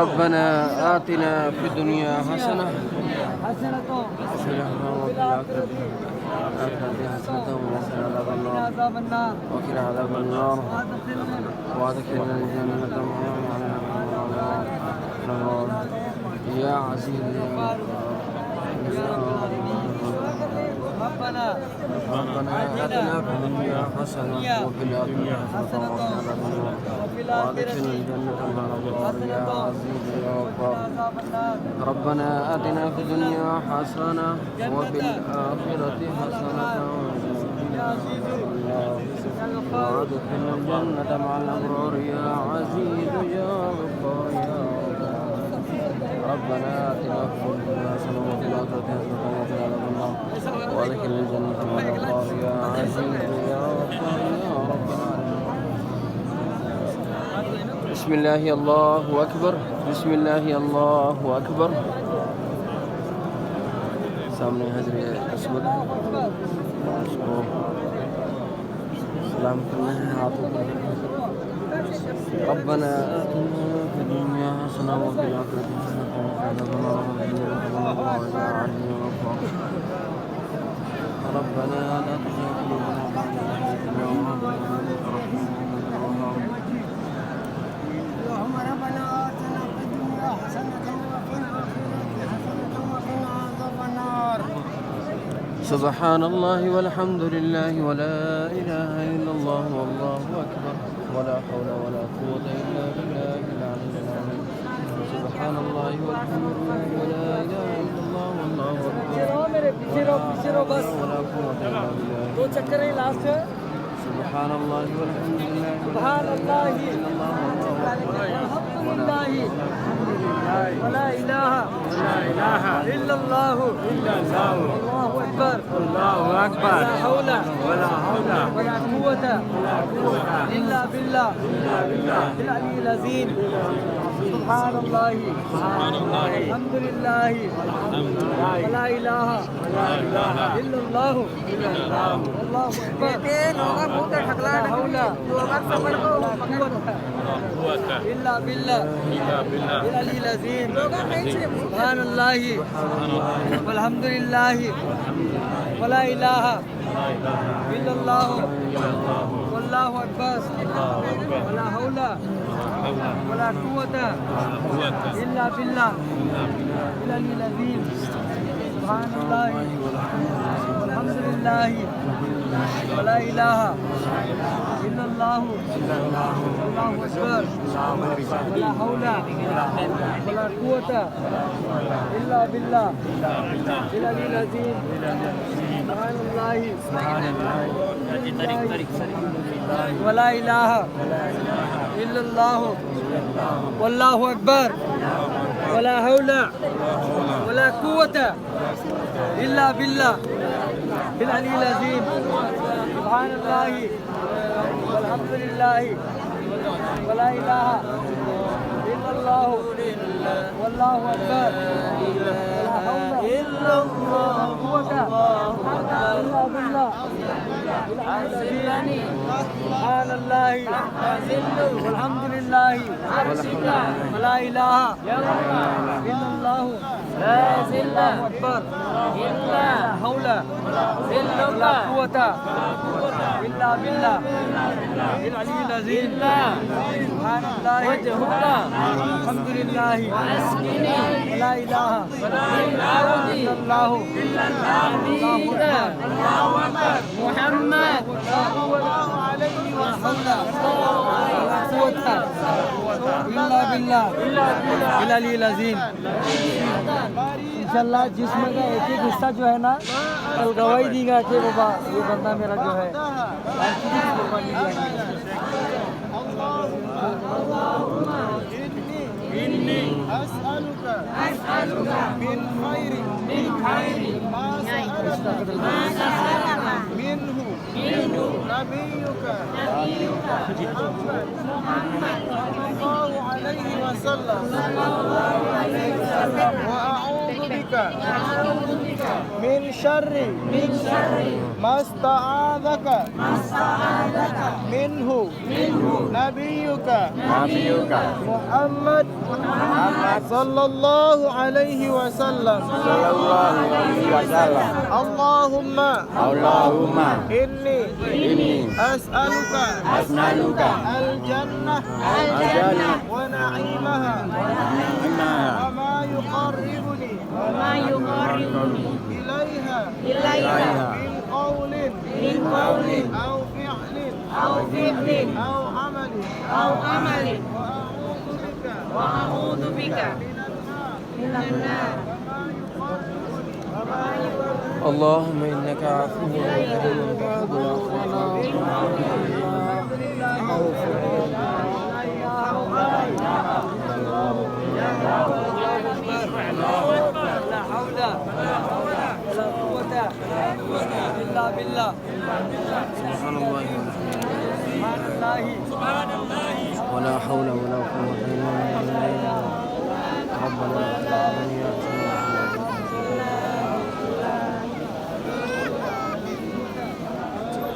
ربنا آتنا في الدنيا حسنة وفي الآخرة حسنة وقنا عذاب النار وأدخلنا الجنة يا عزيز يا ربنا آتنا في الدنيا حسنة وفي الآخرة حسنة وقنا عذاب النار وأدخلنا الجنة مع الأبرار يا عزيز يا غفار ربنا آتنا في الدنيا حسنة وفي الآخرة حسنة وأدخلنا الجنة مع الأبرار يا عزيز يا غفار يا ربنا آتنا في الدنيا حسنة وفي الآخرة حسنة وقنا عذاب النار وأدخلنا الجنة مع الأبرار يا عزيز يا غفار يا رب العالمين. بسم الله الله أكبر بسم الله الله أكبر. सामने हजर अस्वद उसको सलाम करना है हाथों पर रब्बना आतिना फिद दुनिया हसना व फिल आखिरति हसनतन व क़िना अज़ाबन नार रब्बना ला तुज़िग़ क़ुलूबना बअदा इज़ हदैयतना व हब लना मिन लदुनका سبحان الله والحمد لله ولا إله إلا الله والله أكبر ولا حول ولا قوة إلا بالله العلي العظيم. سبحان الله والحمد لله ولا إله إلا الله والله أكبر ولا قوة إلا بالله. سبحان الله والحمد لله سبحان الله ولا إله إلا الله الله أكبر لا حول ولا قوة إلا بالله العلي العظيم. سبحان الله الحمد لله ولا إله إلا الله الله أكبر لا حول ولا قوة إلا بالله العلي العظيم. سبحان الله والحمد لله ولا إله إلا الله والله أكبر ولا حول ولا قوة إلا بالله العلي العظيم. سبحان الله والحمد لله ولا إله إلا الله والله أكبر ولا حول ولا قوة إلا بالله العلي العظيم. سبحان الله ولا إله إلا الله والله أكبر ولا حول ولا قوة إلا بالله العلي العظيم. سبحان الله والحمد لله ولا إله إلا الله والله أكبر ولا حول إلا الله قوة إلا بالله سبحان الله والحمد لله ولا إله إلا الله الله أكبر إلا حول ولا قوة إلا بالله العلي العظيم. سبحان الله الحمد لله ولا إله إلا الله الله أكبر محمد ولا حول ولا قوة إلا بالله العلي العظيم. इंशाल्लाह जिसमें का एक एक हिस्सा जो है ना कल गवाही देगा कि बाबा ये बंदा मेरा जो है إني أسألك من خير ما سألك منه نبيك محمد صلى الله عليه وسلم وأعوذ بك من شر ما استعاذك منه نبيك محمد صلى الله عليه وسلم اللهم إني أسألك الجنة ونعيمها وما يقربني إليها من قول أو فعل أو عمل وأعوذ بك من النار اللهم إنك عفو كريم تحب لا حول ولا قوة إلا بالله. سبحان الله ولا حول ولا قوة إلا بالله. ربنا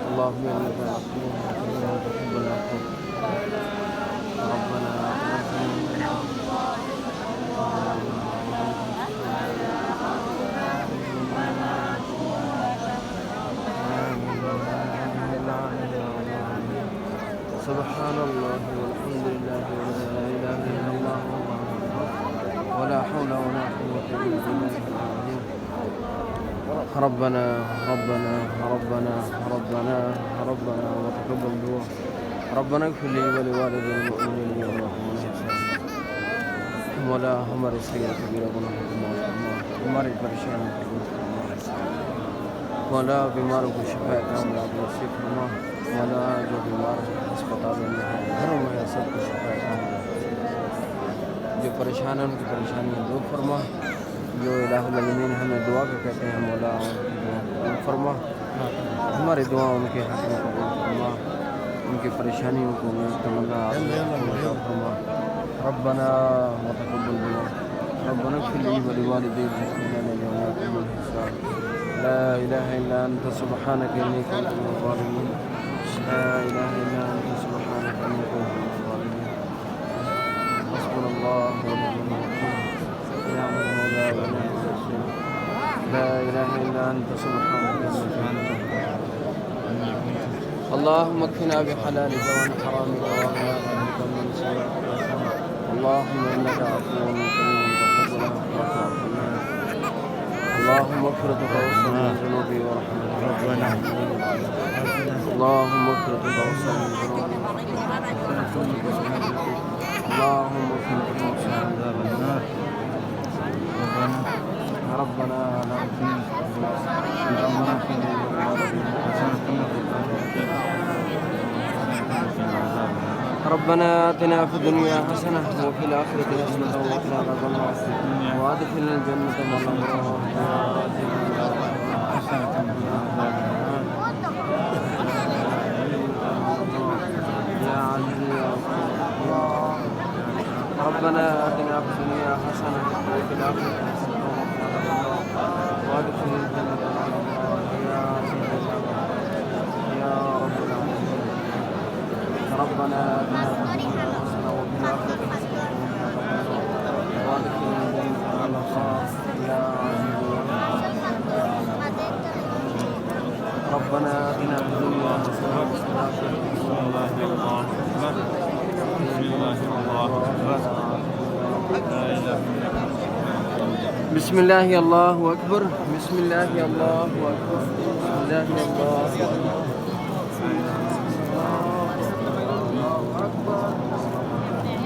اللهم إنك عفو كريم تحب العفو ربنا سبحان الله والحمد لله ولا إله إلا الله ولا حول ولا قوة إلا بالله العظيم. ربنا وتقبل دعاء. ربنا اغفر لي ولوالدي المؤمنين والمؤمنات ولا हमारे सगीर कबीरा गुनाह को माफ फरमा, हमारी परेशानी को दूर फरमा, वला बीमारों को शिफा कामयाब नसीब फरमा, वला जो बीमार अस्पतालों में है घरों में है सबको शिफा कामयाब, जो परेशान है उनकी परेशानियाँ दूर फरमा, जो इलाहुल आलमीन हमें दुआ के कहते हैं मौला उनकी दुआ कबूल फरमा, हमारी दुआ उनके हक़ में कबूल फरमा, उनकी परेशानियों को तमन्ना फरमा। रब्बना व तक़ब्बल दुआ। रब्बना इग़फिर ली व लिवालिदैया वलना यौम यक़ूमुल हिसाब। ला इलाहा इल्ला अंता सुब्हानका इन्नी कुन्तु मिनज़ ज़ालिमीन। ला इलाहा इल्ला अंता सुब्हानका इन्नी कुन्तु मिनज़ ज़ालिमीन। हस्बुनल्लाहु व नि'मल वकील। नि'मल मौला व नि'मल नसीर। ला इलाहा इल्ला अंता सुब्हानका इन्नी कुन्तु اللهم اكفنا بحلالك وعن حرامك وقنا عذابك من سوء. اللهم انك عفو كريم تحب العفو فاعف عنا. اللهم اغفرك اوسع من ذنوبي ورحمتك ربنا. اللهم اغفرك اوسع من ذنوبي اللهم اغفرك اوسع من عذاب النار. ربنا لا ربنا آتنا في الدنيا حسنة وفي الآخرة حسنة وقنا عذاب النار وأدخلنا الجنة مع الأبرار يا عزيز يا الله. ربنا آتنا في الدنيا حسنة وفي الآخرة حسنة وأدخلنا الجنة مع الأبرار يا رب العالمين. ربنا آتنا في الدنيا حسنة وفي الآخرة حسنة وأدخلنا الجنة مع الأبرار يا عزيز يا ربنا آتنا في الدنيا حسنة وفي الآخرة بسم الله الله أكبر. بسم الله الله أكبر. بسم الله الله أكبر.